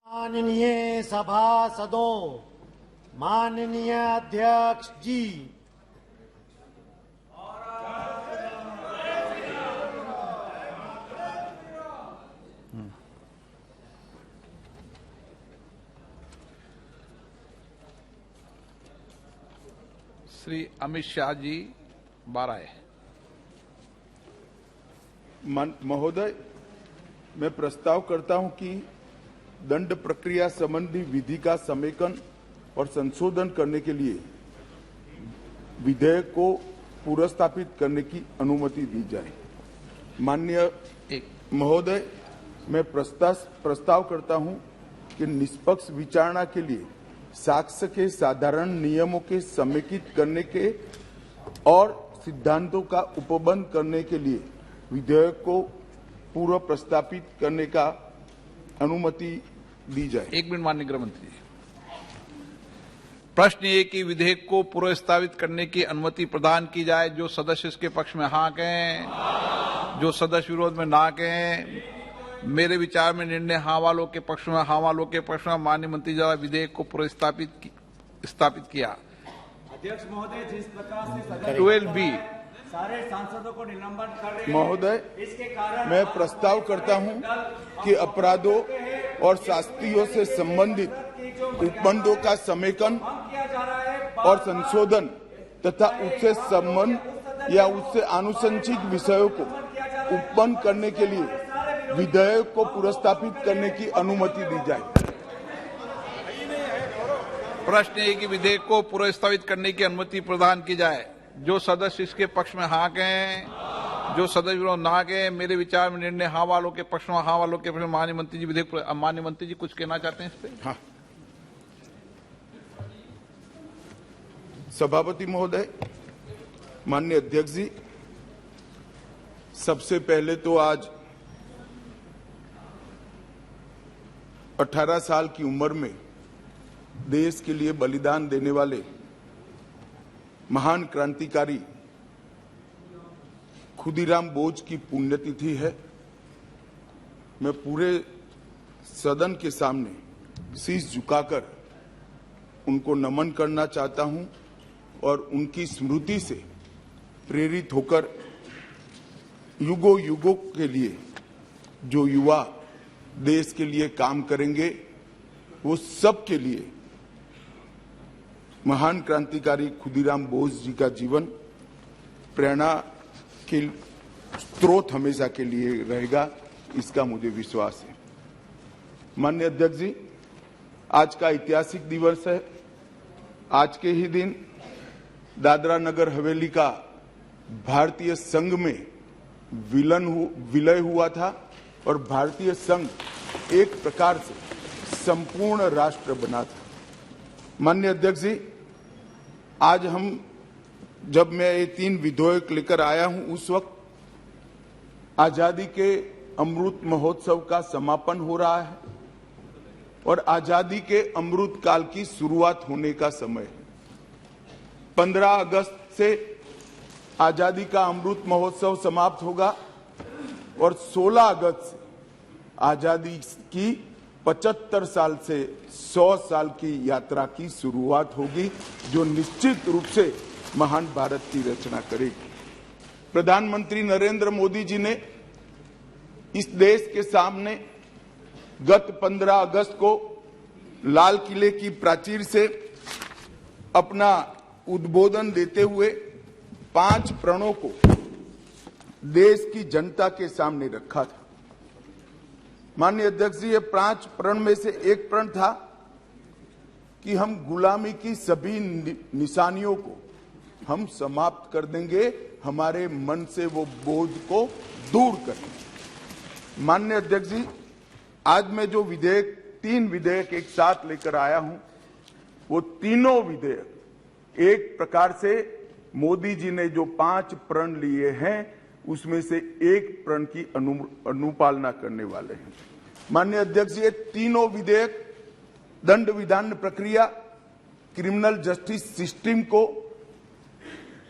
माननीय सभासदों, माननीय अध्यक्ष जी, श्री अमित शाह जी बाराए। महोदय, मैं प्रस्ताव करता हूं कि दंड प्रक्रिया संबंधी विधि का समेकन और संशोधन करने के लिए विधेयक को पुनर्स्थापित करने की अनुमति दी जाए। माननीय महोदय, मैं प्रस्ताव करता हूं कि निष्पक्ष विचारणा के लिए साक्ष्य के साधारण नियमों के समेकित करने के और सिद्धांतों का उपबंध करने के लिए विधेयक को पूर्व प्रस्तापित करने का अनुमति दी जाए। एक मिनट माननीय गृह मंत्री जी। प्रश्न ये कि विधेयक को पुनर्स्थापित करने की अनुमति प्रदान की जाए। जो सदस्य इसके पक्ष में हाँ कहें, जो सदस्य विरोध में ना कहें। मेरे विचार में निर्णय हाँ वालों के पक्ष में, हाँ वालों के पक्ष में। माननीय मंत्री द्वारा विधेयक को स्थापित किया। अध्यक्ष महोदय, जिस प्रकार से 12B सारे सांसदों को निलंबन कर रहे हैं, महोदय, इसके कारण मैं प्रस्ताव करता हूं कि अपराधों और शास्तियों से संबंधित उपबंधों का समेकन और संशोधन तथा उससे संबंध या उससे आनुषंगिक विषयों को उपबंध करने के लिए विधेयक को पुनर्स्थापित करने की अनुमति दी जाए। प्रश्न है कि विधेयक को पुनर्स्थापित करने की अनुमति प्रदान की जाए। जो सदस्य इसके पक्ष में हाँ कहें, जो सदस्य विरोध ना कहें। मेरे विचार में निर्णय हाँ वालों के पक्ष में, हाँ वालों के पक्ष में। माननीय मंत्री जी विधेयक। माननीय मंत्री जी कुछ कहना चाहते हैं इस पे? हाँ। सभापति महोदय, माननीय अध्यक्ष जी, सबसे पहले तो आज 18 साल की उम्र में देश के लिए बलिदान देने वाले महान क्रांतिकारी खुदीराम बोस की पुण्यतिथि है। मैं पूरे सदन के सामने शीश झुकाकर उनको नमन करना चाहता हूं और उनकी स्मृति से प्रेरित होकर युगों युगों के लिए जो युवा देश के लिए काम करेंगे, वो सब के लिए महान क्रांतिकारी खुदीराम बोस जी का जीवन प्रेरणा के स्रोत हमेशा के लिए रहेगा, इसका मुझे विश्वास है। माननीय अध्यक्ष जी, आज का ऐतिहासिक दिवस है। आज के ही दिन दादरा नगर हवेली का भारतीय संघ में विलय हुआ था और भारतीय संघ एक प्रकार से संपूर्ण राष्ट्र बना था। माननीय अध्यक्ष जी, आज जब मैं ये 3 विधेयक लेकर आया हूं, उस वक्त आजादी के अमृत महोत्सव का समापन हो रहा है और आजादी के अमृत काल की शुरुआत होने का समय है। 15 अगस्त से आजादी का अमृत महोत्सव समाप्त होगा और 16 अगस्त से आजादी की 75 साल से 100 साल की यात्रा की शुरुआत होगी, जो निश्चित रूप से महान भारत की रचना करेगी। प्रधानमंत्री नरेंद्र मोदी जी ने इस देश के सामने गत 15 अगस्त को लाल किले की प्राचीर से अपना उद्बोधन देते हुए 5 प्रणों को देश की जनता के सामने रखा था। माननीय अध्यक्ष जी, ये 5 प्रण में से एक प्रण था कि हम गुलामी की सभी निशानियों को हम समाप्त कर देंगे, हमारे मन से वो बोझ को दूर करेंगे। माननीय अध्यक्ष जी, आज मैं जो 3 विधेयक एक साथ लेकर आया हूं, वो तीनों विधेयक एक प्रकार से मोदी जी ने जो 5 प्रण लिए हैं, उसमें से एक प्रण की अनुपालना करने वाले हैं। माननीय अध्यक्ष जी, ये तीनों विधेयक दंड विधान प्रक्रिया, क्रिमिनल जस्टिस सिस्टम को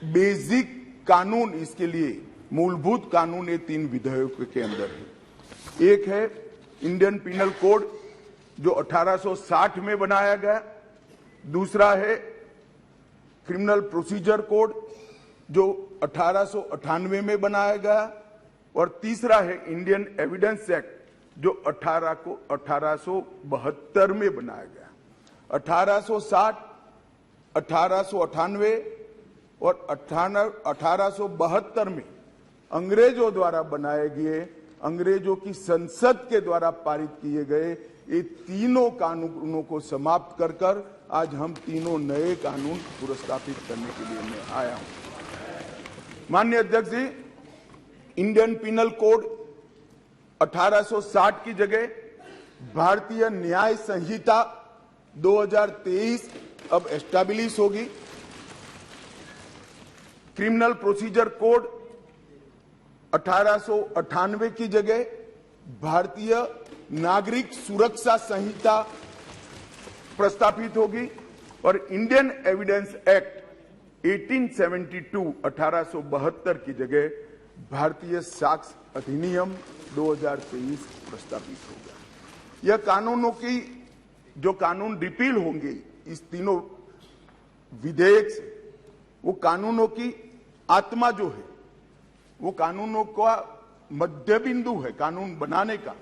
बेसिक कानून, इसके लिए मूलभूत कानून ये 3 विधेयकों के अंदर है। एक है इंडियन पिनल कोड, जो 1860 में बनाया गया, दूसरा है क्रिमिनल प्रोसीजर कोड जो 1898 में बनाया गया, और तीसरा है इंडियन एविडेंस एक्ट जो 1872 में बनाया गया। 1860, 1898 और 1872 में अंग्रेजों द्वारा बनाए गए, अंग्रेजों की संसद के द्वारा पारित किए गए ये तीनों कानूनों को समाप्त कर आज हम तीनों नए कानून पुरस्कृत करने के लिए मैं आया हूं। माननीय अध्यक्ष जी, इंडियन पिनल कोड 1860 की जगह भारतीय न्याय संहिता 2023 अब एस्टैब्लिश होगी। क्रिमिनल प्रोसीजर कोड 1898 की जगह भारतीय नागरिक सुरक्षा संहिता प्रस्तावित होगी, और इंडियन एविडेंस एक्ट 1872 की जगह भारतीय साक्ष्य अधिनियम 2023 प्रस्तावित होगा। यह कानूनों की जो कानून रिपील होंगे इस तीनों विधेयक से, वो कानूनों की आत्मा जो है, वो कानूनों का मध्य बिंदु है कानून बनाने का,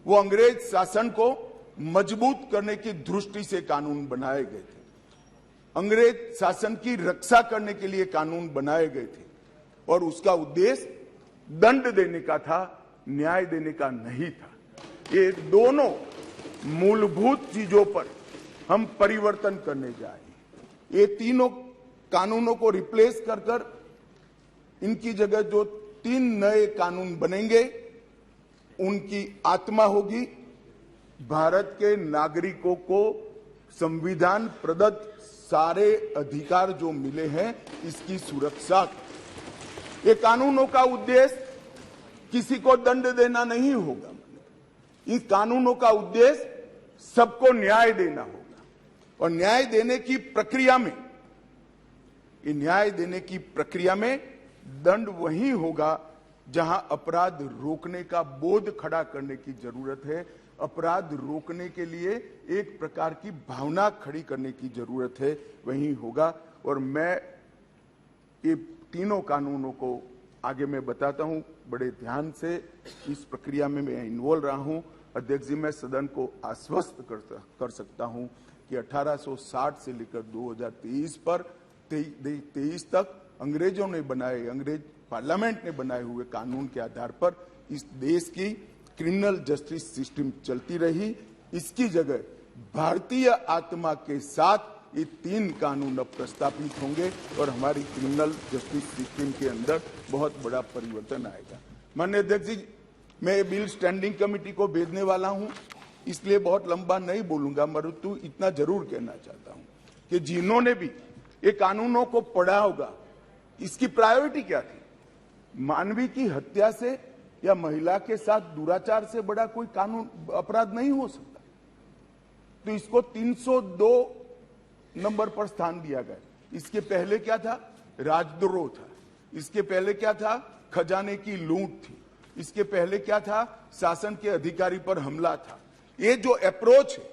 वो अंग्रेज शासन को मजबूत करने की दृष्टि से कानून बनाए गए थे। अंग्रेज शासन की रक्षा करने के लिए कानून बनाए गए थे, और उसका उद्देश्य दंड देने का था, न्याय देने का नहीं था। ये दोनों मूलभूत चीजों पर हम परिवर्तन करने जाएंगे। ये तीनों कानूनों को रिप्लेस कर इनकी जगह जो 3 नए कानून बनेंगे, उनकी आत्मा होगी भारत के नागरिकों को संविधान प्रदत्त सारे अधिकार जो मिले हैं इसकी सुरक्षा। ये कानूनों का उद्देश्य किसी को दंड देना नहीं होगा, इन कानूनों का उद्देश्य सबको न्याय देना होगा, और न्याय देने की प्रक्रिया में, ये न्याय देने की प्रक्रिया में दंड वही होगा जहां अपराध रोकने का बोध खड़ा करने की जरूरत है, अपराध रोकने के लिए एक प्रकार की भावना खड़ी करने की जरूरत है, वही होगा। और मैं ये तीनों कानूनों को आगे मैं बताता हूं, बड़े ध्यान से इस प्रक्रिया में मैं इन्वॉल्व रहा हूं। अध्यक्ष जी, मैं सदन को आश्वस्त कर सकता हूं कि 1860 से लेकर 2023 पर 23 तक अंग्रेजों ने बनाए, अंग्रेज पार्लियामेंट ने बनाए हुए कानून के आधार पर इस देश की क्रिमिनल जस्टिस सिस्टम चलती रही। इसकी जगह भारतीय आत्मा के साथ ये 3 कानून अब प्रस्तावित होंगे और हमारी क्रिमिनल जस्टिस सिस्टम के अंदर बहुत बड़ा परिवर्तन आएगा। माननीय अध्यक्ष जी, मैं ये बिल स्टैंडिंग कमेटी को भेजने वाला हूं, इसलिए बहुत लंबा नहीं बोलूंगा, मरुतु इतना जरूर कहना चाहता हूं कि जिन्होंने भी ये कानूनों को पढ़ा होगा, इसकी प्रायोरिटी क्या थी? मानवीय की हत्या से या महिला के साथ दुराचार से बड़ा कोई कानून अपराध नहीं हो सकता, तो इसको 302 नंबर पर स्थान दिया गया। इसके पहले क्या था? राजद्रोह था। इसके पहले क्या था? खजाने की लूट थी। इसके पहले क्या था? शासन के अधिकारी पर हमला था। ये जो अप्रोच है,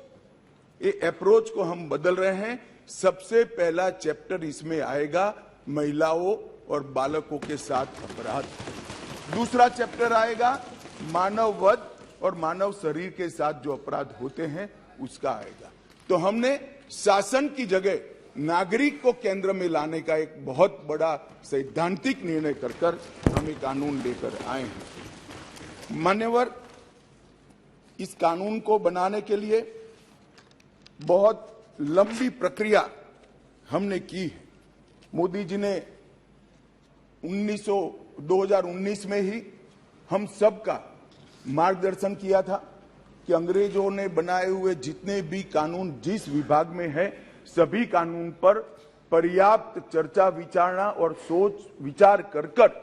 ये अप्रोच को हम बदल रहे हैं। सबसे पहला चैप्टर इसमें आएगा महिलाओं और बालकों के साथ अपराध। दूसरा चैप्टर आएगा मानव वध और मानव शरीर के साथ जो अपराध होते हैं उसका आएगा। तो हमने शासन की जगह नागरिक को केंद्र में लाने का एक बहुत बड़ा सैद्धांतिक निर्णय कर हम ये कानून लेकर आए हैं। मान्यवर, इस कानून को बनाने के लिए बहुत लंबी प्रक्रिया हमने की है। मोदी जी ने 2019 में ही हम सबका मार्गदर्शन किया था कि अंग्रेजों ने बनाए हुए जितने भी कानून जिस विभाग में है, सभी कानून पर पर्याप्त चर्चा विचारणा और सोच विचार कर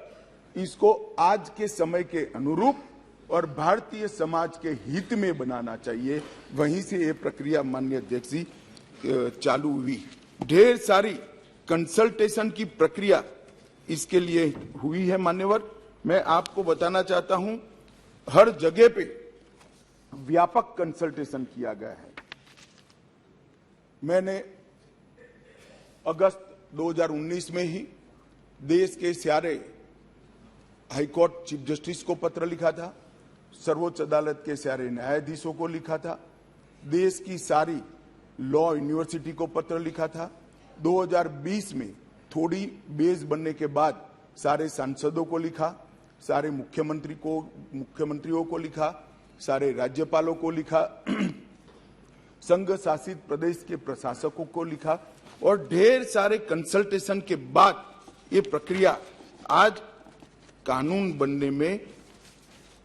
इसको आज के समय के अनुरूप और भारतीय समाज के हित में बनाना चाहिए। वहीं से ये प्रक्रिया माननीय अध्यक्ष जी चालू हुई। ढेर सारी कंसल्टेशन की प्रक्रिया इसके लिए हुई है। मान्यवर, मैं आपको बताना चाहता हूं, हर जगह पे व्यापक कंसल्टेशन किया गया है। मैंने अगस्त 2019 में ही देश के सारे हाईकोर्ट चीफ जस्टिस को पत्र लिखा था, सर्वोच्च अदालत के सारे न्यायाधीशों को लिखा था, देश की सारी लॉ यूनिवर्सिटी को पत्र लिखा था। 2020 में थोड़ी बेस बनने के बाद सारे सांसदों को लिखा, सारे मुख्यमंत्रियों को लिखा, सारे राज्यपालों को लिखा, संघ शासित प्रदेश के प्रशासकों को लिखा और ढेर सारे कंसल्टेशन के बाद ये प्रक्रिया आज कानून बनने में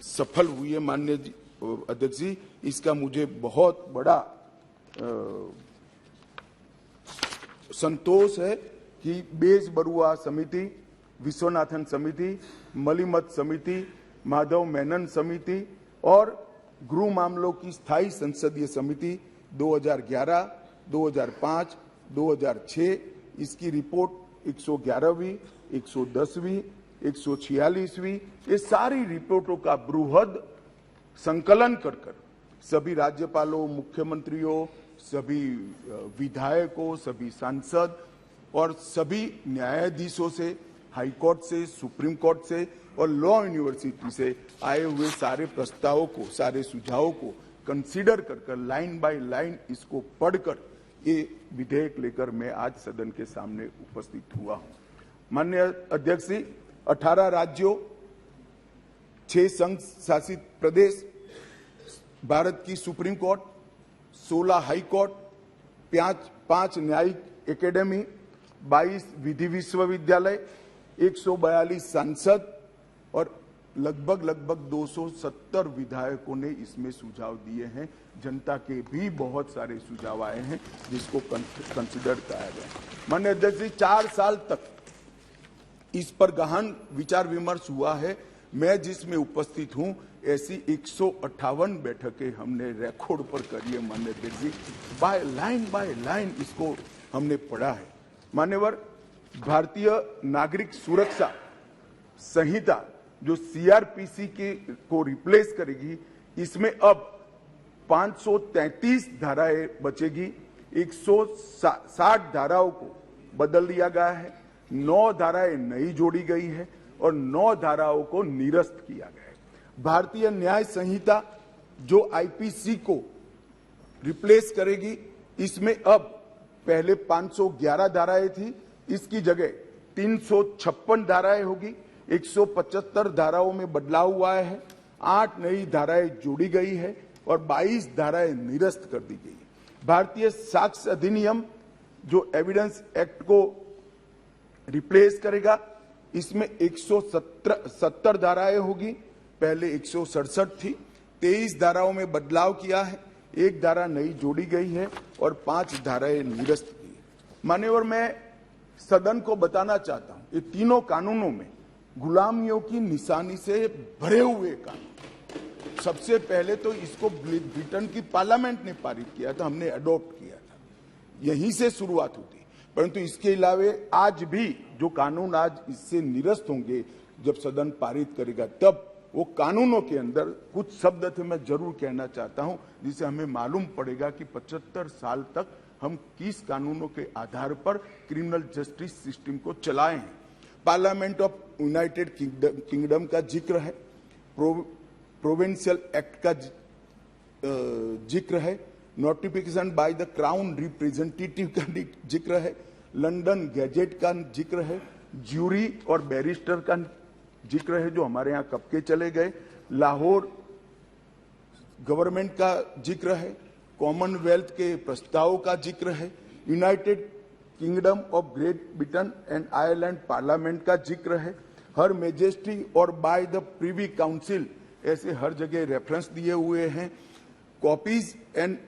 सफल हुई है। माननीय अध्यक्ष जी, इसका मुझे बहुत बड़ा संतोष है कि बेस बरुआ समिति, विश्वनाथन समिति, मलिमत समिति, माधव मेनन समिति और गृह मामलों की स्थायी संसदीय समिति 2011, 2005, 2006 इसकी रिपोर्ट 111वीं, 110वीं, 146वीं ये सारी रिपोर्टों का बृहद संकलन कर सभी राज्यपालों, मुख्यमंत्रियों, सभी विधायकों, सभी सांसद और सभी न्यायाधीशों से, हाईकोर्ट से, सुप्रीम कोर्ट से और लॉ यूनिवर्सिटी से आए हुए सारे प्रस्तावों को, सारे सुझावों को कंसीडर कर लाइन बाय लाइन इसको पढ़कर ये विधेयक लेकर मैं आज सदन के सामने उपस्थित हुआ हूं। माननीय अध्यक्ष जी, 18 राज्यों, 6 संघ शासित प्रदेश, भारत की सुप्रीम कोर्ट, 16 हाई कोर्ट, 5 न्यायिक एकेडमी, 22 विधि विश्वविद्यालय, 142 सांसद और लगभग 270 विधायकों ने इसमें सुझाव दिए हैं। जनता के भी बहुत सारे सुझाव आए हैं जिसको कंसिडर किया गया। माननीय अध्यक्ष जी, 4 साल तक इस पर गहन विचार विमर्श हुआ है। मैं जिसमें उपस्थित हूं ऐसी 158 बैठकें हमने रिकॉर्ड पर करी है। माननीय अध्यक्ष जी, बाय लाइन इसको हमने पढ़ा है। मान्यवर, भारतीय नागरिक सुरक्षा संहिता जो सीआरपीसी को रिप्लेस करेगी, इसमें अब 533 धाराएं बचेगी, 160 धाराओं को बदल दिया गया है, 9 धाराएं नई जोड़ी गई है और 9 धाराओं को निरस्त किया गया है। भारतीय न्याय संहिता जो आईपीसी को रिप्लेस करेगी, इसमें अब पहले 511 धाराएं थी, इसकी जगह 356 धाराएं होगी, 175 धाराओं में बदलाव हुआ है, 8 नई धाराएं जोड़ी गई है और 22 धाराएं निरस्त कर दी गई है। भारतीय साक्ष्य अधिनियम जो एविडेंस एक्ट को रिप्लेस करेगा, इसमें 170 धाराएं होगी, पहले 167 थी, 23 धाराओं में बदलाव किया है, 1 धारा नई जोड़ी गई है और 5 धाराएं निरस्त की है। मान्यवर, मैं सदन को बताना चाहता हूं, ये तीनों कानूनों में गुलामियों की निशानी से भरे हुए कानून। सबसे पहले तो इसको ब्रिटेन की पार्लियामेंट ने पारित किया था, हमने अडॉप्ट किया था, यहीं से शुरुआत होती। परंतु इसके अलावा आज भी जो कानून आज इससे निरस्त होंगे, जब सदन पारित करेगा, तब वो कानूनों के अंदर कुछ शब्द थे मैं जरूर कहना चाहता हूं, जिससे हमें मालूम पड़ेगा कि 75 साल तक हम किस कानूनों के आधार पर क्रिमिनल जस्टिस सिस्टम को चलाए हैं। पार्लियामेंट ऑफ यूनाइटेड किंगडम का जिक्र है, प्रोविंशियल एक्ट का जिक्र है, notification by the crown representative का जिक्र है, लंदन गैजेट का जिक्र है, ज्यूरी और बैरिस्टर का जिक्र है जो हमारे यहाँ कब के चले गए, लाहौर गवर्नमेंट का जिक्र है, कॉमनवेल्थ के प्रस्तावों का जिक्र है, United kingdom of great Britain and Ireland parliament का जिक्र है, हर मेजेस्टी और बाय द प्रिवी काउंसिल, ऐसे हर जगह रेफरेंस दिए हुए हैं। Copies and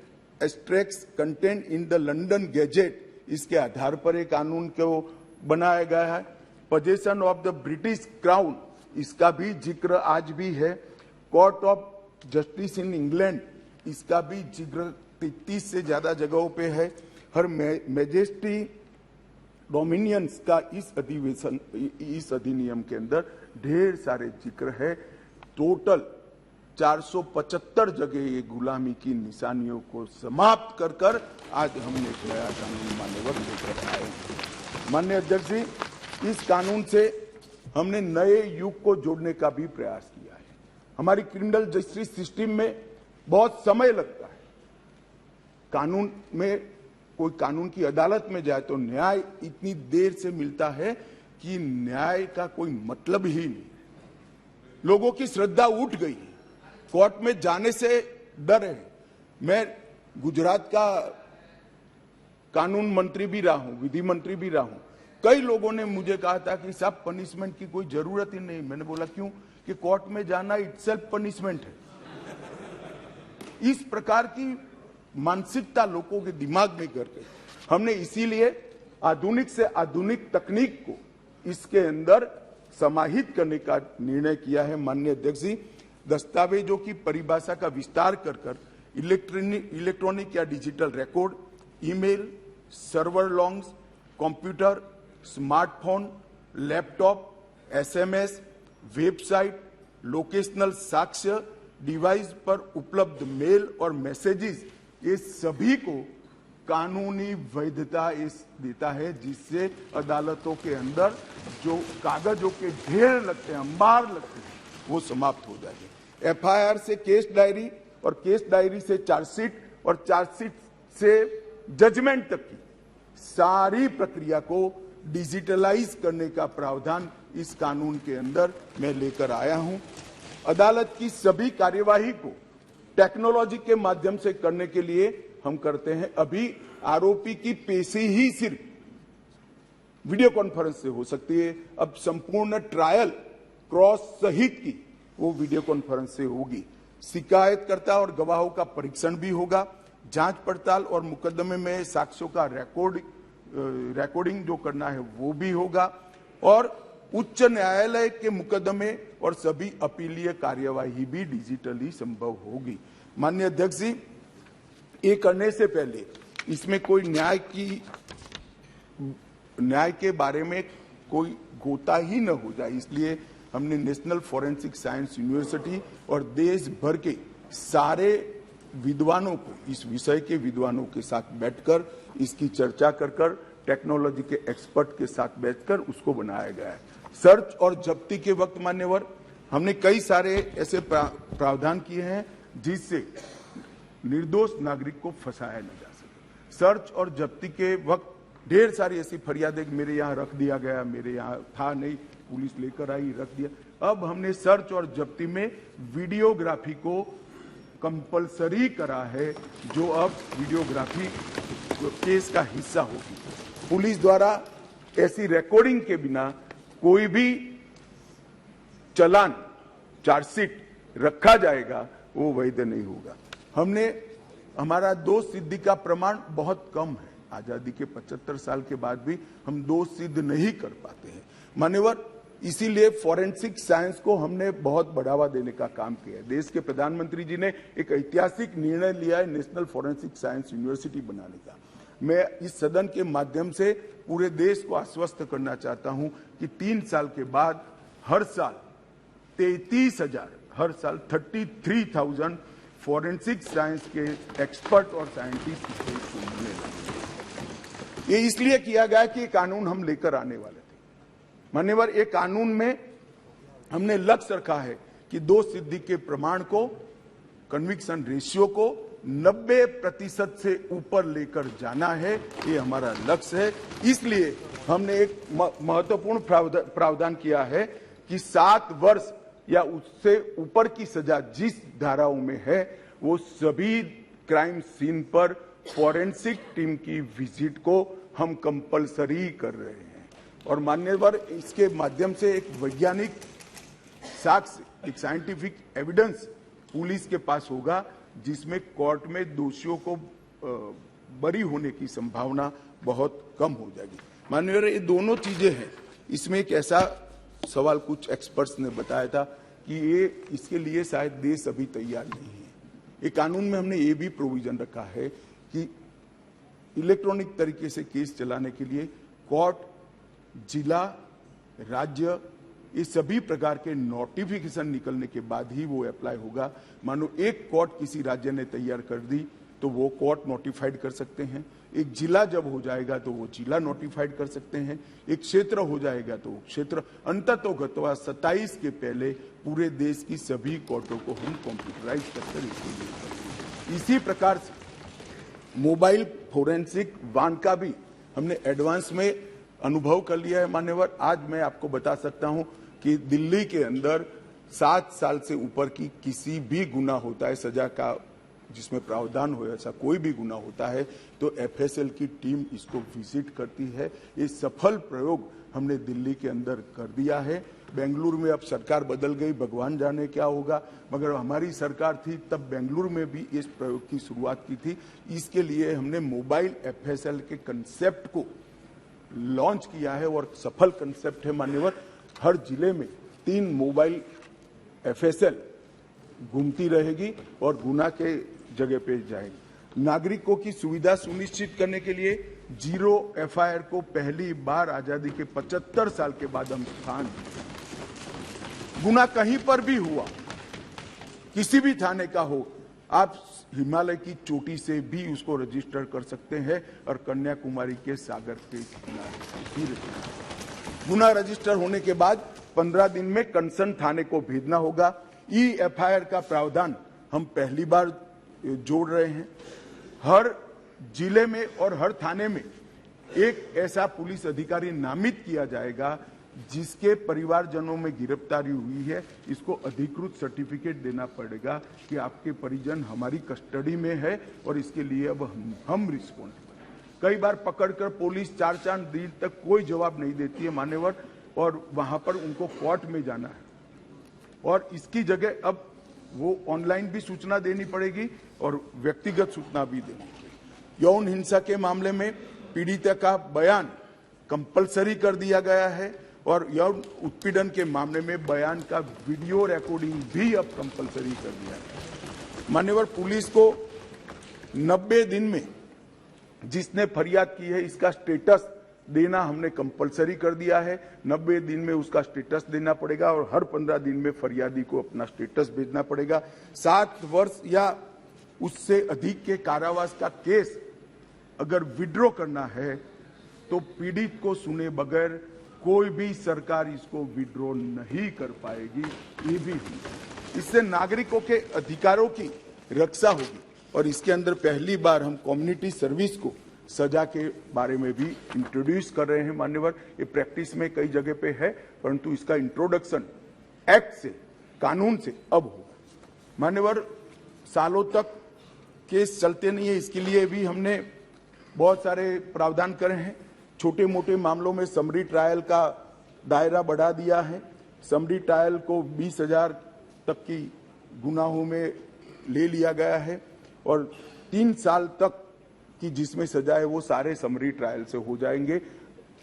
extracts content in the London gadget, इसके आधार पर एक कानून को बनाया गया है। Possession of the British crown, इसका भी जिक्र आज भी है। Court of justice in England, इसका भी जिक्र 33 से ज्यादा जगहों पे है। हर मैजेस्टी डोमिनियंस का इस अधिनियम के अंदर ढेर सारे जिक्र है। टोटल 475 जगह ये गुलामी की निशानियों को समाप्त कर कर आज हमने एक नया कानून मान्यवर लेकर आए हैं। माननीय अध्यक्ष जी, इस कानून से हमने नए युग को जोड़ने का भी प्रयास किया है। हमारी क्रिमिनल जस्टिस सिस्टम में बहुत समय लगता है। कानून में कोई कानून की अदालत में जाए तो न्याय इतनी देर से मिलता है कि न्याय का कोई मतलब ही नहीं। लोगों की श्रद्धा उठ गई है, कोर्ट में जाने से डर है। मैं गुजरात का कानून मंत्री भी रहा हूं, विधि मंत्री भी रहा हूं। कई लोगों ने मुझे कहा था कि साहब पनिशमेंट की कोई जरूरत ही नहीं। मैंने बोला क्यों? कि कोर्ट में जाना इटसेल्फ पनिशमेंट है। इस प्रकार की मानसिकता लोगों के दिमाग में करके हमने इसीलिए आधुनिक से आधुनिक तकनीक को इसके अंदर समाहित करने का निर्णय किया है। माननीय अध्यक्ष जी, दस्तावेजों की परिभाषा का विस्तार कर कर इलेक्ट्रॉनिक या digital record, email, server longs, computer, smartphone, laptop, SMS, website, locational साक्ष्य, डिवाइस पर उपलब्ध मेल और मैसेजेस, ये सभी को कानूनी वैधता इस देता है, जिससे अदालतों के अंदर जो कागजों के ढेर लगते हैं, अंबार लगते हैं, वो समाप्त हो जाएंगे। एफआईआर से केस डायरी और केस डायरी से चार्जशीट और चार्जशीट से जजमेंट तक की सारी प्रक्रिया को डिजिटलाइज करने का प्रावधान इस कानून के अंदर मैं लेकर आया हूं। अदालत की सभी कार्यवाही को टेक्नोलॉजी के माध्यम से करने के लिए हम करते हैं। अभी आरोपी की पेशी ही सिर्फ वीडियो कॉन्फ्रेंस से हो सकती है, अब संपूर्ण ट्रायल क्रॉस सहित की वो वीडियो कॉन्फ्रेंस से होगी। शिकायतकर्ता और गवाहों का परीक्षण भी होगा। जांच पड़ताल और मुकदमे में साक्ष्यों का रिकॉर्डिंग जो करना है वो भी होगा, और उच्च न्यायालय के मुकदमे और सभी अपीलीय कार्यवाही भी डिजिटली संभव होगी। माननीय अध्यक्ष जी, ये करने से पहले इसमें कोई न्याय के बारे में कोई गोता ही न हो जाए, इसलिए हमने नेशनल फॉरेंसिक साइंस यूनिवर्सिटी और देश भर के सारे विद्वानों को, इस विषय के विद्वानों के साथ बैठकर इसकी चर्चा कर टेक्नोलॉजी के एक्सपर्ट के साथ बैठकर उसको बनाया गया है। सर्च और जब्ती के वक्त मान्यवर हमने कई सारे ऐसे प्रावधान किए हैं जिससे निर्दोष नागरिक को फंसाया न जा सके। सर्च और जब्ती के वक्त ढेर सारी ऐसी फरियादें, मेरे यहाँ रख दिया गया, मेरे यहाँ था नहीं, पुलिस लेकर आई, रख दिया। अब हमने सर्च और जब्ती में वीडियोग्राफी को कंपलसरी करा है, जो अब वीडियोग्राफी केस का हिस्सा होगी। पुलिस द्वारा ऐसी रिकॉर्डिंग के बिना कोई भी चालान, चार्जशीट रखा जाएगा वो वैध नहीं होगा। हमारा दोष सिद्धि का प्रमाण बहुत कम है। आजादी के 75 साल के बाद भी हम दोष सिद्ध नहीं कर पाते हैं मान्यवर। इसीलिए फॉरेंसिक साइंस को हमने बहुत बढ़ावा देने का काम किया है। देश के प्रधानमंत्री जी ने एक ऐतिहासिक निर्णय लिया है नेशनल फॉरेंसिक साइंस यूनिवर्सिटी बनाने का। मैं इस सदन के माध्यम से पूरे देश को आश्वस्त करना चाहता हूं कि 3 साल के बाद हर साल 33,000 फॉरेंसिक साइंस के एक्सपर्ट और साइंटिस्ट इस देश को मिलने लगे। ये इसलिए किया गया कि ये कानून हम लेकर आने वाले थे मान्यवर। ये कानून में हमने लक्ष्य रखा है कि दोष सिद्धि के प्रमाण को, कन्विक्शन रेशियो को 90% से ऊपर लेकर जाना है, ये हमारा लक्ष्य है। इसलिए हमने एक महत्वपूर्ण प्रावधान किया है कि 7 वर्ष या उससे ऊपर की सजा जिस धाराओं में है वो सभी क्राइम सीन पर फॉरेंसिक टीम की विजिट को हम कंपलसरी कर रहे हैं। और मान्यवर, इसके माध्यम से एक वैज्ञानिक साक्ष्य, एक साइंटिफिक एविडेंस पुलिस के पास होगा, जिसमें कोर्ट में दोषियों को बरी होने की संभावना बहुत कम हो जाएगी। माननीय, ये दोनों चीजें हैं। इसमें एक ऐसा सवाल कुछ एक्सपर्ट्स ने बताया था कि ये इसके लिए शायद देश अभी तैयार नहीं है। ये कानून में हमने ये भी प्रोविजन रखा है कि इलेक्ट्रॉनिक तरीके से केस चलाने के लिए कोर्ट, जिला, राज्य ये सभी प्रकार के नोटिफिकेशन निकलने के बाद ही वो अप्लाई होगा। मानो एक कोर्ट किसी राज्य ने तैयार कर दी तो वो कोर्ट नोटिफाइड कर सकते हैं, एक जिला जब हो जाएगा तो वो जिला नोटिफाइड कर सकते हैं, एक क्षेत्र हो जाएगा तो वो क्षेत्र, अंततोगत्वा 27 के पहले पूरे देश की सभी कोर्टों को हम कंप्यूटराइज कर इसको। इसी प्रकार से मोबाइल फोरेंसिक वाहन का भी हमने एडवांस में अनुभव कर लिया है मान्यवर। आज मैं आपको बता सकता हूं कि दिल्ली के अंदर 7 साल से ऊपर की किसी भी गुना होता है, सजा का जिसमें प्रावधान हो, ऐसा कोई भी गुना होता है तो एफएसएल की टीम इसको विजिट करती है। ये सफल प्रयोग हमने दिल्ली के अंदर कर दिया है। बेंगलुरु में अब सरकार बदल गई, भगवान जाने क्या होगा, मगर हमारी सरकार थी तब बेंगलुरु में भी इस प्रयोग की शुरुआत की थी। इसके लिए हमने मोबाइल एफएसएल के कंसेप्ट को लॉन्च किया है और सफल कंसेप्ट है मान्यवर। हर जिले में 3 मोबाइल एफएसएल घूमती रहेगी और गुना के जगह पे जाएगी। नागरिकों की सुविधा सुनिश्चित करने के लिए जीरो एफआईआर को पहली बार आजादी के 75 साल के बाद हम स्थान, गुना कहीं पर भी हुआ, किसी भी थाने का हो, आप हिमालय की चोटी से भी उसको रजिस्टर कर सकते हैं और कन्याकुमारी के सागर के किनारे गुना रजिस्टर होने के बाद 15 दिन में कंसर्न थाने को भेजना होगा। ई एफआईआर का प्रावधान हम पहली बार जोड़ रहे हैं। हर जिले में और हर थाने में एक ऐसा पुलिस अधिकारी नामित किया जाएगा जिसके परिवारजनों में गिरफ्तारी हुई है, इसको अधिकृत सर्टिफिकेट देना पड़ेगा कि आपके परिजन हमारी कस्टडी में है और इसके लिए अब हम रिस्पॉन्सिबल। कई बार पकड़कर पुलिस 4-4 दिन तक कोई जवाब नहीं देती है मान्यवर, और वहां पर उनको कोर्ट में जाना है और इसकी जगह अब वो ऑनलाइन भी सूचना देनी पड़ेगी और व्यक्तिगत सूचना भी देनी पड़ेगी। यौन हिंसा के मामले में पीड़िता का बयान कंपलसरी कर दिया गया है और यौन उत्पीड़न के मामले में बयान का वीडियो रिकॉर्डिंग भी अब कंपलसरी कर दिया है। मान्यवर, पुलिस को 90 दिन में जिसने फरियाद की है इसका स्टेटस देना हमने कंपलसरी कर दिया है। 90 दिन में उसका स्टेटस देना पड़ेगा और हर 15 दिन में फरियादी को अपना स्टेटस भेजना पड़ेगा। 7 वर्ष या उससे अधिक के कारावास का केस अगर विड्रॉ करना है तो पीड़ित को सुने बगैर कोई भी सरकार इसको विड्रॉ नहीं कर पाएगी। ये भी इससे नागरिकों के अधिकारों की रक्षा होगी और इसके अंदर पहली बार हम कम्युनिटी सर्विस को सजा के बारे में भी इंट्रोड्यूस कर रहे हैं मान्यवर। ये प्रैक्टिस में कई जगह पे है परंतु इसका इंट्रोडक्शन एक्ट से, कानून से अब होगा मान्यवर। सालों तक केस चलते नहीं है, इसके लिए भी हमने बहुत सारे प्रावधान करे हैं। छोटे मोटे मामलों में समरी ट्रायल का दायरा बढ़ा दिया है। समरी ट्रायल को 20,000 तक की गुनाहों में ले लिया गया है और 3 साल तक की जिसमें सजा है वो सारे समरी ट्रायल से हो जाएंगे।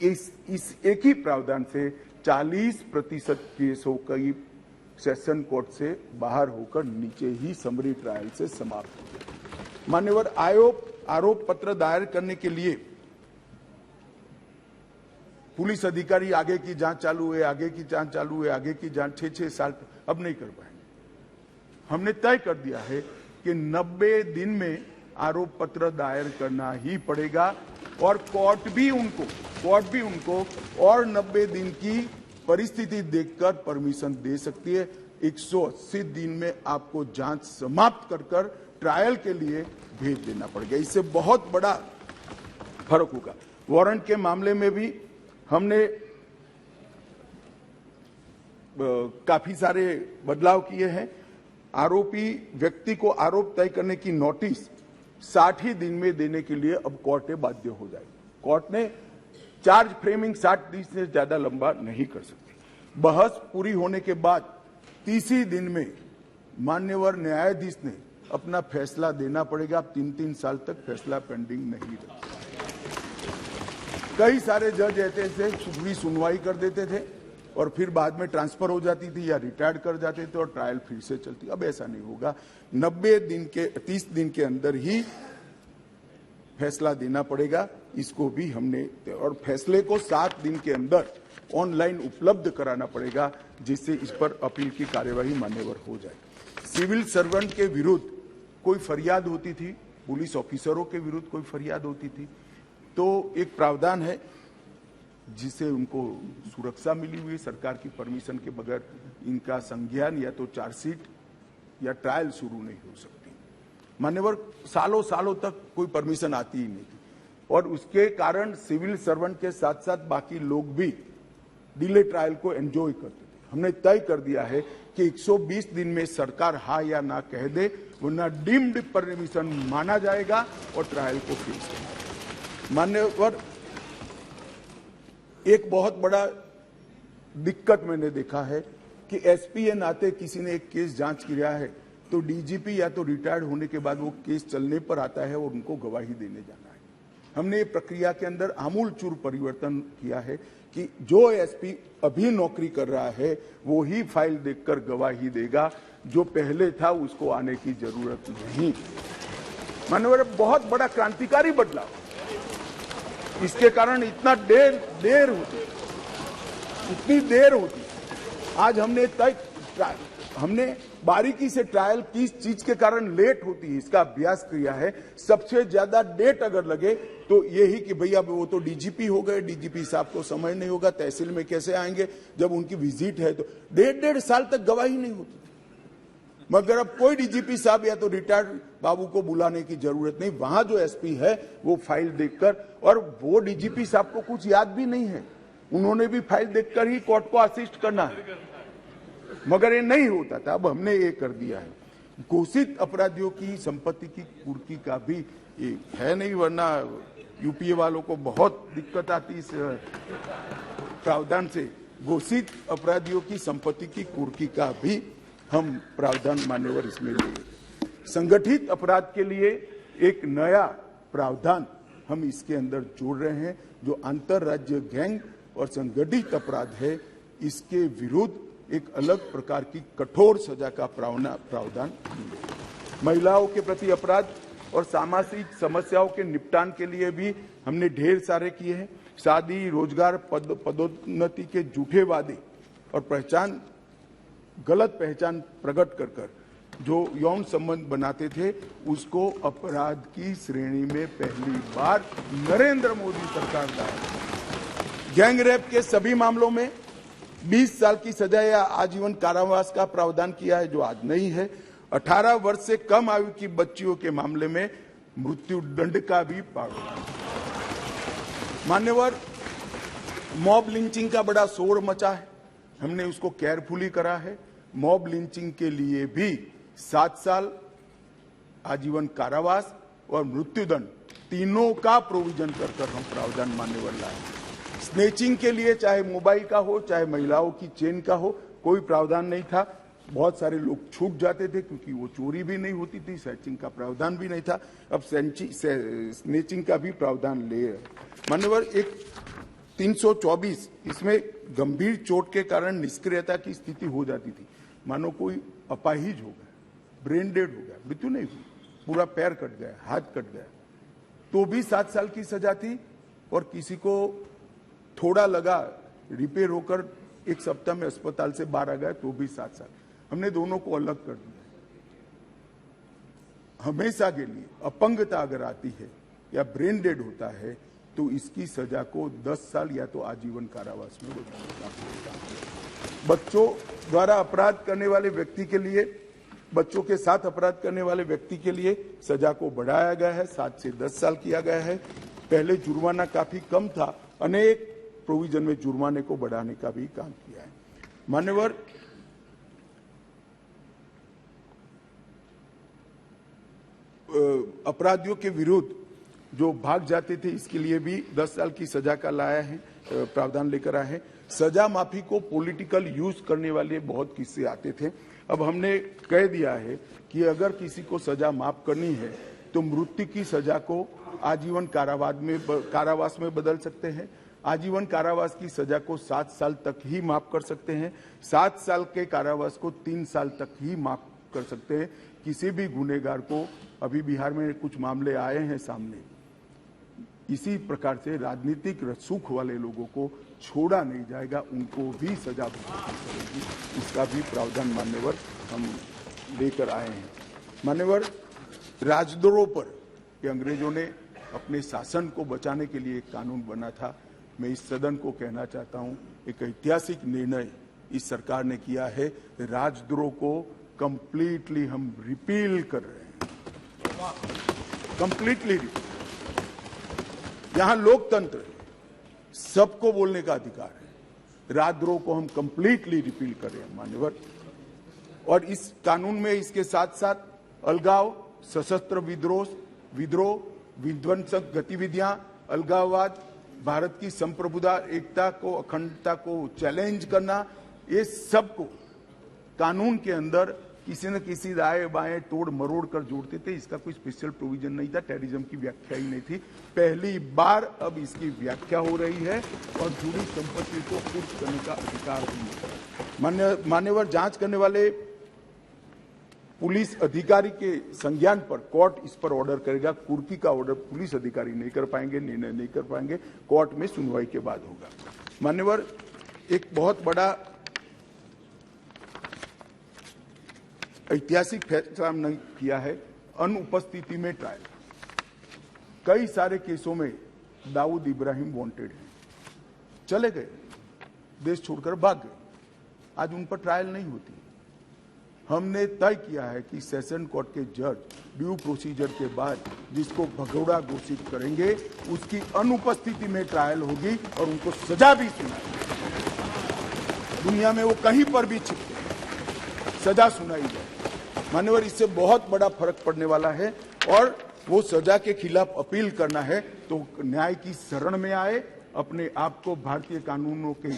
इस एक ही प्रावधान से 40% केसों की सेशन कोर्ट से बाहर होकर नीचे ही समरी ट्रायल से समाप्त हो गए। मान्यवर, आरोप पत्र दायर करने के लिए पुलिस अधिकारी आगे की जांच चालू है, आगे की जांच चालू है, आगे की जांच 6-6 साल अब नहीं कर पाएंगे। हमने तय कर दिया है कि 90 दिन में आरोप पत्र दायर करना ही पड़ेगा और कोर्ट भी उनको और 90 दिन की परिस्थिति देखकर परमिशन दे सकती है। 180 दिन में आपको जांच समाप्त कर ट्रायल के लिए भेज देना पड़ेगा। इससे बहुत बड़ा फर्क होगा। वारंट के मामले में भी हमने काफी सारे बदलाव किए हैं। आरोपी व्यक्ति को आरोप तय करने की नोटिस 60 ही दिन में देने के लिए अब कोर्टें बाध्य हो जाएगी। कोर्ट ने चार्ज फ्रेमिंग 60 दिन से ज्यादा लंबा नहीं कर सकती। बहस पूरी होने के बाद 30 ही दिन में मान्यवर न्यायाधीश ने अपना फैसला देना पड़ेगा। 3-3 साल तक फैसला पेंडिंग नहीं रख सकते। कई सारे जज ऐसे थे पूरी सुनवाई कर देते थे और फिर बाद में ट्रांसफर हो जाती थी या रिटायर्ड कर जाते थे और ट्रायल फिर से चलती। अब ऐसा नहीं होगा। 30 दिन के अंदर ही फैसला देना पड़ेगा। इसको भी हमने, और फैसले को 7 दिन के अंदर ऑनलाइन उपलब्ध कराना पड़ेगा, जिससे इस पर अपील की कार्यवाही मान्यवर हो जाए। सिविल सर्वेंट के विरुद्ध कोई फरियाद होती थी, पुलिस ऑफिसरों के विरुद्ध कोई फरियाद होती थी, तो एक प्रावधान है जिससे उनको सुरक्षा मिली हुई है। सरकार की परमिशन के बगैर इनका संज्ञान या तो चार्जशीट या ट्रायल शुरू नहीं हो सकती। मान्यवर सालों सालों तक कोई परमिशन आती ही नहीं थी, और उसके कारण सिविल सर्वेंट के साथ साथ बाकी लोग भी डिले ट्रायल को एंजॉय करते थे। हमने तय कर दिया है कि 120 दिन में सरकार हाँ या ना कह दे, वरना डीम्ड परमिशन माना जाएगा और ट्रायल को फिक्स करेगा। मान्यवर एक बहुत बड़ा दिक्कत मैंने देखा है कि एसपी के नाते किसी ने एक केस जांच किया है तो डीजीपी या तो रिटायर्ड होने के बाद वो केस चलने पर आता है और उनको गवाही देने जाना है। हमने ये प्रक्रिया के अंदर आमूलचूर परिवर्तन किया है कि जो एसपी अभी नौकरी कर रहा है वो ही फाइल देखकर गवाही देगा, जो पहले था उसको आने की जरूरत नहीं। माननीय बहुत बड़ा क्रांतिकारी बदलाव, इसके कारण इतना देर होती, इतनी देर होती। आज हमने बारीकी से ट्रायल किस चीज के कारण लेट होती है इसका अभ्यास किया है। सबसे ज्यादा डेट अगर लगे तो यही कि भैया वो तो डीजीपी हो गए, डीजीपी साहब को समय नहीं होगा, तहसील में कैसे आएंगे, जब उनकी विजिट है तो 1.5 साल तक गवाही नहीं होती। मगर अब कोई डीजीपी साहब या तो रिटायर्ड बाबू को बुलाने की जरूरत नहीं, वहां जो एसपी है वो फाइल देखकर, और वो डीजीपी साहब को कुछ याद भी नहीं है, उन्होंने भी फाइल देखकर ही कोर्ट को असिस्ट करना है, मगर ये नहीं होता था। अब हमने ये कर दिया है। घोषित अपराधियों की संपत्ति की कुर्की का भी ये है नहीं, वरना यूपीए वालों को बहुत दिक्कत आती इस प्रावधान से। घोषित अपराधियों की संपत्ति की कुर्की का भी हम प्रावधान मान्यवर इसमें लिए। संगठित अपराध के लिए एक नया प्रावधान हम इसके अंदर जोड़ रहे हैं, जो अंतरराज्य गैंग और संगठित अपराध है, इसके विरुद्ध एक अलग प्रकार की कठोर सजा का प्रावधान। महिलाओं के प्रति अपराध और सामाजिक समस्याओं के निपटान के लिए भी हमने ढेर सारे किए हैं। शादी, रोजगार, पदोन्नति के झूठे वादे और गलत पहचान प्रकट कर जो यौन संबंध बनाते थे, उसको अपराध की श्रेणी में पहली बार नरेंद्र मोदी सरकार लाए। गैंग रेप के सभी मामलों में 20 साल की सजा या आजीवन कारावास का प्रावधान किया है, जो आज नहीं है। 18 वर्ष से कम आयु की बच्चियों के मामले में मृत्यु दंड का भी प्रावधान। मान्यवर, मॉब लिंचिंग का बड़ा शोर मचा है, हमने उसको केयरफुली करा है। मॉब लिंचिंग के लिए भी 7 साल आजीवन कारावास और मृत्युदंड तीनों का प्रोविजन कर हम प्रावधान मान्यवर लाए। स्नेचिंग के लिए चाहे मोबाइल का हो चाहे महिलाओं की चेन का हो, कोई प्रावधान नहीं था। बहुत सारे लोग छूट जाते थे क्योंकि वो चोरी भी नहीं होती थी, स्नेचिंग का प्रावधान भी नहीं था। अब स्नेचिंग का भी प्रावधान ले मान्यवर। एक 324 इसमें गंभीर चोट के कारण निष्क्रियता की स्थिति हो जाती थी, मानो कोई अपाहिज हो गया, ब्रेन डेड हो गया, मृत्यु नहीं हुई, पूरा पैर कट गया, हाथ कट गया, तो भी 7 साल की सजा थी। और किसी को थोड़ा लगा, रिपेयर होकर 1 सप्ताह में अस्पताल से बाहर आ गया, तो भी 7 साल। हमने दोनों को अलग कर दिया। हमेशा के लिए अपंगता अगर आती है या ब्रेन डेड होता है तो इसकी सजा को 10 साल या तो आजीवन कारावास में बच्चों द्वारा अपराध करने वाले व्यक्ति के लिए, बच्चों के साथ अपराध करने वाले व्यक्ति के लिए सजा को बढ़ाया गया है, 7 से 10 साल किया गया है। पहले जुर्माना काफी कम था, अनेक प्रोविजन में जुर्माने को बढ़ाने का भी काम किया है। मान्यवर, अपराधियों के विरुद्ध जो भाग जाते थे, इसके लिए भी 10 साल की सजा का लाया है, प्रावधान लेकर आए हैं। सजा माफी को पॉलिटिकल यूज करने वाले बहुत किस्से आते थे। अब हमने कह दिया है कि अगर किसी को सजा माफ करनी है तो मृत्यु की सजा को आजीवन कारावास में बदल सकते हैं। आजीवन कारावास की सजा को 7 साल तक ही माफ कर सकते हैं। 7 साल के कारावास को 3 साल तक ही माफ कर सकते हैं। किसी भी गुनेगार को, अभी बिहार में कुछ मामले आए हैं सामने, इसी प्रकार से राजनीतिक रसूख वाले लोगों को छोड़ा नहीं जाएगा, उनको भी सजा भुगतनी पड़ेगी। इसका भी प्रावधान मान्यवर हम लेकर आए हैं। मान्यवर, राजद्रोह पर कि अंग्रेजों ने अपने शासन को बचाने के लिए एक कानून बना था। मैं इस सदन को कहना चाहता हूं, एक ऐतिहासिक निर्णय इस सरकार ने किया है। राजद्रोह को कंप्लीटली हम रिपील कर रहे हैं, कंप्लीटली। यहां लोकतंत्र है, सबको बोलने का अधिकार है। राजद्रोह को हम कंप्लीटली रिपील कर रहे हैं मान्यवर। और इस कानून में इसके साथ साथ अलगाव, सशस्त्र विद्रोह, विध्वंसक गतिविधियां, अलगाववाद, भारत की संप्रभुता, एकता को, अखंडता को चैलेंज करना, ये सब को कानून के अंदर किसी न किसी दाएं बाएं तोड़ मरोड़ कर जोड़ते थे। इसका कोई स्पेशल प्रोविजन नहीं था, टेररिज्म की व्याख्या ही नहीं थी। पहली बार अब इसकी व्याख्या हो रही है और जुड़ी संपत्ति को कुर्क करने का अधिकार भी। मान्यवर, जांच करने वाले पुलिस अधिकारी के संज्ञान पर कोर्ट इस पर ऑर्डर करेगा। कुर्की का ऑर्डर पुलिस अधिकारी नहीं कर पाएंगे, निर्णय नहीं कर पाएंगे, कोर्ट में सुनवाई के बाद होगा। मान्यवर, एक बहुत बड़ा ऐतिहासिक फैसला हमने किया है, अनुपस्थिति में ट्रायल। कई सारे केसों में दाऊद इब्राहिम वांटेड हैं, चले गए, देश छोड़कर भाग गए, आज उन पर ट्रायल नहीं होती। हमने तय किया है कि सेशन कोर्ट के जज ड्यू प्रोसीजर के बाद जिसको भगोड़ा घोषित करेंगे उसकी अनुपस्थिति में ट्रायल होगी और उनको सजा भी सुनाई। दुनिया में वो कहीं पर भी छिपते, सजा सुनाई जाए। मान्यवर, इससे बहुत बड़ा फर्क पड़ने वाला है और वो सजा के खिलाफ अपील करना है तो न्याय की शरण में आए, अपने आप को भारतीय कानूनों की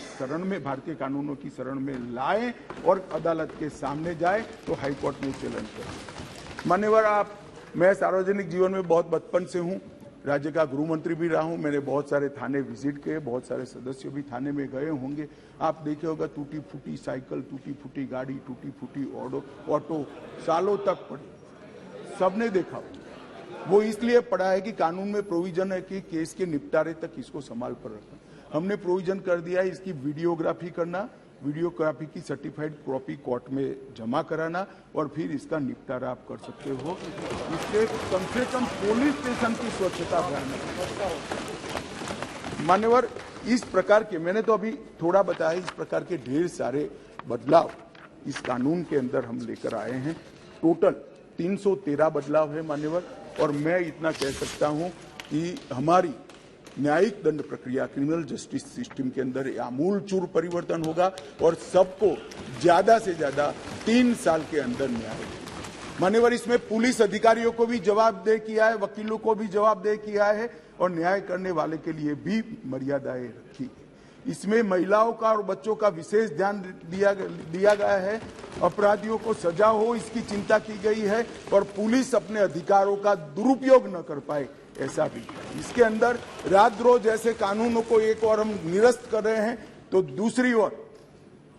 शरण में लाए और अदालत के सामने जाए तो हाईकोर्ट में चैलेंज करें। मान्यवर, मैं सार्वजनिक जीवन में बहुत बचपन से हूं, राज्य का गृह मंत्री भी रहा हूं। मैंने बहुत सारे थाने विजिट किए, बहुत सारे सदस्य भी थाने में गए होंगे। आप देखे होगा टूटी फूटी साइकिल, टूटी फूटी गाड़ी, टूटी फूटी ऑटो सालों तक पड़ी, सबने देखा। वो इसलिए पड़ा है कि कानून में प्रोविजन है कि केस के निपटारे तक इसको संभाल पर रखना। हमने प्रोविजन कर दिया है इसकी वीडियोग्राफी करना, वीडियोग्राफी की सर्टिफाइड कॉपी कोर्ट में जमा कराना और फिर इसका निपटारा आप कर सकते हो। इससे कम से कम पुलिस स्टेशन की स्वच्छता अभियान। मान्यवर, इस प्रकार के, मैंने तो अभी थोड़ा बताया, इस प्रकार के ढेर सारे बदलाव इस कानून के अंदर हम लेकर आए हैं। टोटल 313 बदलाव है मान्यवर। और मैं इतना कह सकता हूं कि हमारी न्यायिक दंड प्रक्रिया, क्रिमिनल जस्टिस सिस्टम के अंदर आमूलचूल परिवर्तन होगा और सबको ज्यादा से ज्यादा 3 साल के अंदर न्याय। मान्यवर, इसमें पुलिस अधिकारियों को भी जवाबदेह किया है, वकीलों को भी जवाबदेह किया है और न्याय करने वाले के लिए भी मर्यादाएं रखी है। इसमें महिलाओं का और बच्चों का विशेष ध्यान दिया गया है। अपराधियों को सजा हो इसकी चिंता की गई है और पुलिस अपने अधिकारों का दुरुपयोग न कर पाए, ऐसा भी। इसके अंदर राजद्रोह जैसे कानूनों को एक और हम निरस्त कर रहे हैं तो दूसरी ओर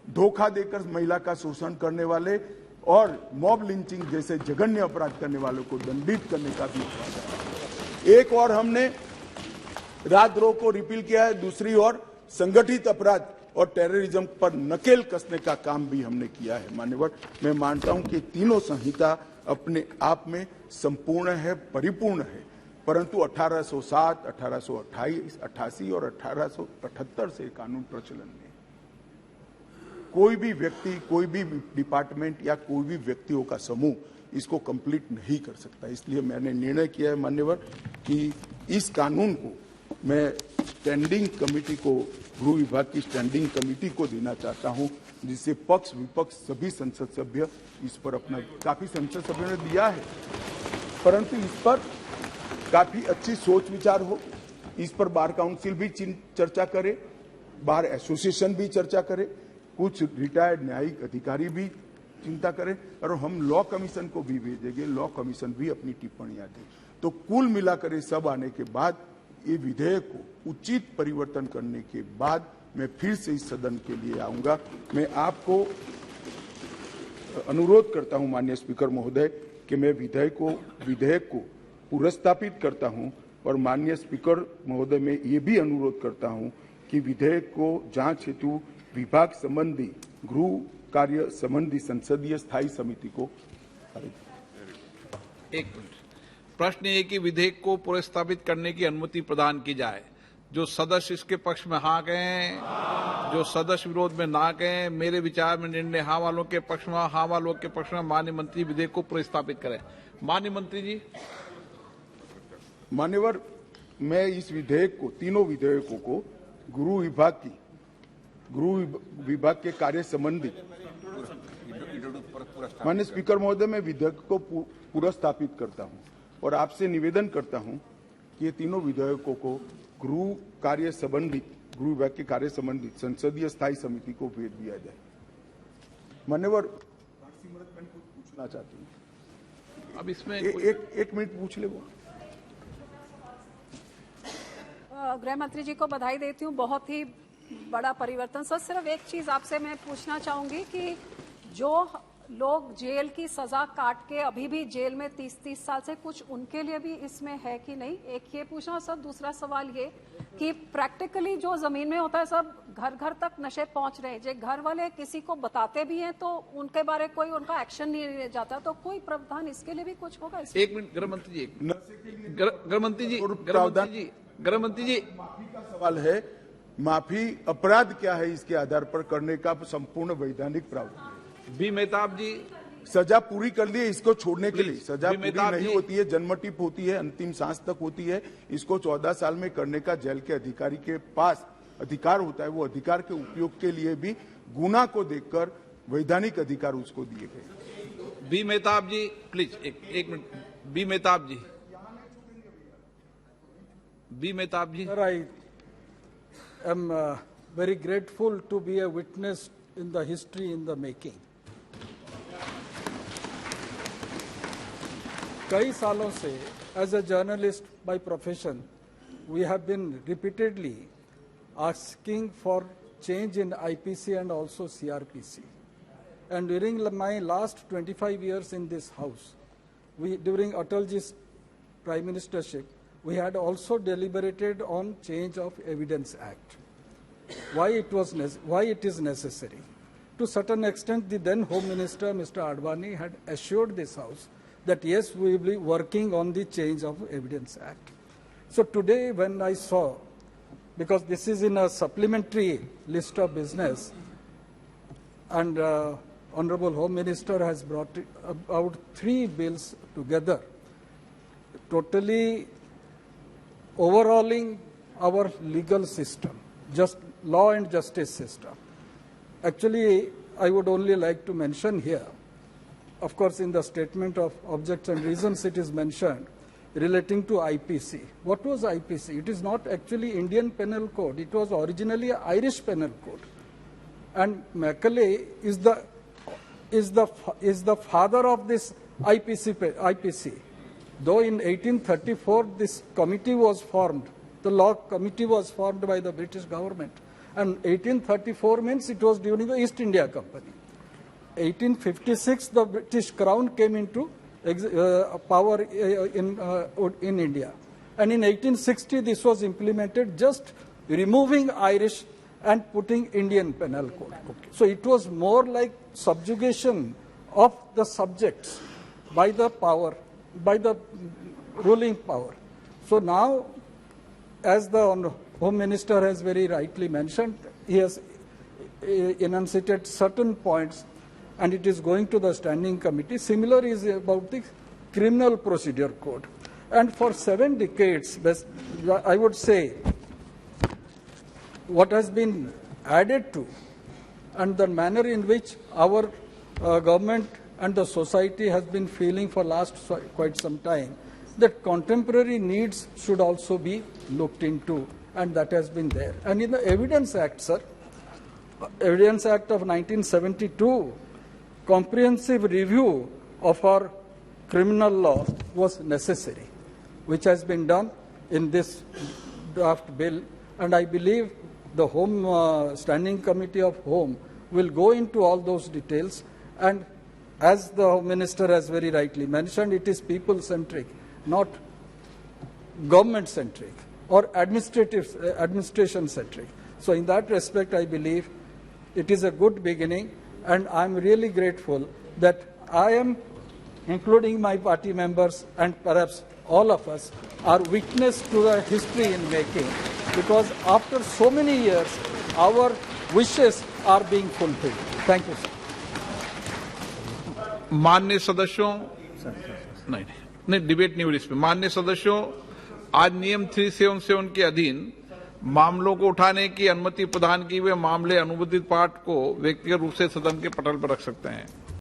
धोखा देकर महिला का शोषण करने वाले और मॉब लिंचिंग जैसे जघन्य अपराध करने वालों को दंडित करने का भी। एक और हमने राजद्रोह को रिपील किया है, दूसरी ओर संगठित अपराध और टेररिज्म पर नकेल कसने का काम भी हमने किया है। मान्यवर, मैं मानता हूं कि तीनों संहिता अपने आप में संपूर्ण है, परिपूर्ण है, परंतु 1807, 1828, 88 और 1878 से कानून प्रचलन में कोई भी व्यक्ति, कोई भी डिपार्टमेंट या कोई भी व्यक्तियों का समूह इसको कंप्लीट नहीं कर सकता। इसलिए मैंने निर्णय किया है मान्यवर कि इस कानून को मैं स्टैंडिंग कमेटी को, गृह विभाग की स्टैंडिंग कमेटी को देना चाहता हूं, जिससे पक्ष विपक्ष सभी संसद सभ्य इस पर अपना, काफी संसद सभ्यों ने दिया है, परंतु इस पर काफी अच्छी सोच विचार हो। इस पर बार काउंसिल भी चर्चा करे, बार एसोसिएशन भी चर्चा करे, कुछ रिटायर्ड न्यायिक अधिकारी भी चिंता करें और हम लॉ कमीशन को भी भेजेंगे, लॉ कमीशन भी अपनी टिप्पणियां दे। तो कुल मिलाकर ये सब आने के बाद ये विधेयक को उचित परिवर्तन करने के बाद मैं फिर से इस सदन के लिए आऊंगा। मैं आपको अनुरोध करता हूं माननीय स्पीकर महोदय कि मैं विधेयक को पुनर्स्थापित करता हूं और माननीय स्पीकर महोदय मैं ये भी अनुरोध करता हूं कि विधेयक को जांच हेतु विभाग संबंधी गृह कार्य संबंधी संसदीय स्थायी समिति को एक मिनट। प्रश्न ये कि विधेयक को पुनर्स्थापित करने की अनुमति प्रदान की जाए। जो सदस्य इसके पक्ष में हाँ कहें, जो सदस्य विरोध में ना कहें। मेरे विचार में निर्णय हाँ वालों के पक्ष में, हाँ वालों के पक्ष में माननीय मंत्री विधेयक को पुनर्स्थापित करें। माननीय मंत्री जी। मान्यवर, मैं इस विधेयक को, तीनों विधेयकों को गृह विभाग के कार्य संबंधी माननीय स्पीकर महोदय, मैं विधेयक को पुनर्स्थापित करता हूं और आपसे निवेदन करता हूं कि ये तीनों विधेयकों को गृह विभाग के कार्य संबंधी संसदीय स्थायी समिति को भेज दिया जाए। मान्यवर, कुछ पूछना चाहती हूँ। अब इसमें एक मिनट पूछ ले वो। गृह मंत्री जी को बधाई देती हूँ, बहुत ही बड़ा परिवर्तन। सर, सिर्फ एक चीज आपसे मैं पूछना चाहूंगी कि जो लोग जेल की सजा काट के अभी भी जेल में 30-30 साल से, कुछ उनके लिए भी इसमें है कि नहीं, एक ये पूछना। सर, दूसरा सवाल ये कि प्रैक्टिकली जो जमीन में होता है सब घर घर तक नशे पहुंच रहे हैं, जो घर वाले किसी को बताते भी हैं तो उनके बारे कोई उनका एक्शन नहीं जाता, तो कोई प्रावधान इसके लिए भी कुछ होगा? एक मिनट गृह मंत्री जी, गृह मंत्री जी, माफी का सवाल है। माफी अपराध क्या है, इसके आधार पर करने का संपूर्ण वैधानिक प्रावधान। बी मेहताब जी, सजा पूरी कर ली है, इसको छोड़ने के लिए सजा पूरी मेहताब नहीं जी। होती है, जन्मटिप होती है, अंतिम सांस तक होती है। इसको 14 साल में करने का जेल के अधिकारी के पास अधिकार होता है। वो अधिकार के उपयोग के लिए भी गुना को देखकर वैधानिक अधिकार उसको दिए गए। बी मेहताब जी प्लीज, एक minute. B Mehtab ji, Sir, I am very grateful to be a witness in the history in the making. कई सालों से as a journalist by profession, we have been repeatedly asking for change in IPC and also CRPC. And during my last 25 years in this house, during Atalji's prime ministership, we had also deliberated on change of Evidence Act. Why it is necessary? To certain extent, the then Home Minister, Mr. Advani, had assured this House that yes, we will be working on the change of Evidence Act. So today when I saw, because this is in a supplementary list of business, and Honorable Home Minister has brought about 3 bills together, totally overhauling our legal system, just law and justice system. Actually, I would only like to mention here, of course, in the statement of objects and reasons it is mentioned relating to IPC. What was IPC? It is not actually Indian Penal Code. It was originally an Irish Penal Code. And Macaulay is the father of this IPC. Though in 1834 this committee was formed, the law committee was formed by the British government. And 1834 means it was during the East India Company. 1856 the British Crown came into power in India. And in 1860 this was implemented, just removing Irish and putting Indian Penal Code. Okay. So it was more like subjugation of the subjects by the power, by the ruling power. So now, as the Home Minister has very rightly mentioned, he has enunciated certain points and it is going to the Standing Committee. Similar is about the Criminal Procedure Code. And for 7 decades, I would say, what has been added to and the manner in which our government and the society has been feeling for last quite some time, that contemporary needs should also be looked into, and that has been there. And in the Evidence Act, sir, Evidence Act of 1972, comprehensive review of our criminal law was necessary, which has been done in this draft bill, and I believe the Home Standing Committee of Home will go into all those details, and as the Home Minister has very rightly mentioned, it is people-centric, not government centric or administration centric. So in that respect, I believe it is a good beginning, and I'm really grateful that I am, including my party members and perhaps all of us, are witness to the history in making, because after so many years, our wishes are being fulfilled. Thank you, sir. माननीय सदस्यों, नहीं debate नहीं हुई इस पे। माननीय सदस्यों, आज नियम 377 के अधीन मामलों को उठाने की अनुमति प्रदान की हुए मामले अनुबंधित पाठ को व्यक्तिगत रूप से सदन के पटल पर रख सकते हैं।